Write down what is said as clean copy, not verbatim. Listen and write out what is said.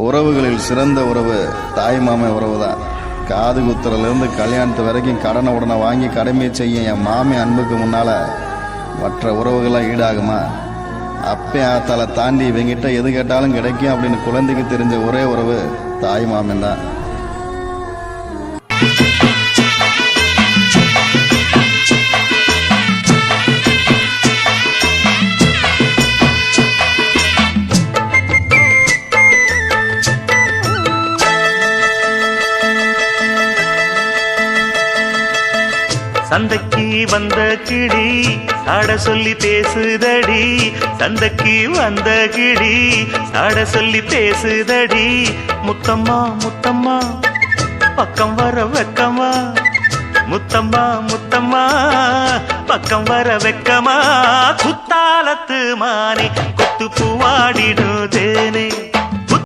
உறவுகளில் சிறந்த உறவு தாய் மாமன் உறவு தான். காது குத்துறதுலேருந்து கல்யாணத்து வரைக்கும் கடனை உடனே வாங்கி கடமையை செய்ய என் மாமன் அன்புக்கு முன்னால மற்ற உறவுகள்லாம் ஈடாகுமா? அப்பே ஆத்தால தாண்டி இவங்கிட்ட எது கேட்டாலும் கிடைக்கும் அப்படின்னு குழந்தைக்கு தெரிஞ்ச ஒரே உறவு தாய் மாமன் தான். சந்தைக்கு வந்த கிளி சாட சொல்லி பேசுதடி, சந்தைக்கு வந்த கிளி சாட சொல்லி பேசுதடி. முத்தம்மா முத்தம்மா பக்கம் வர வெக்கமா, முத்தம்மா முத்தம்மா பக்கம் வர வெக்கமா. குத்தாலத்து மானே கொத்து பூவாடிடும் தேனே.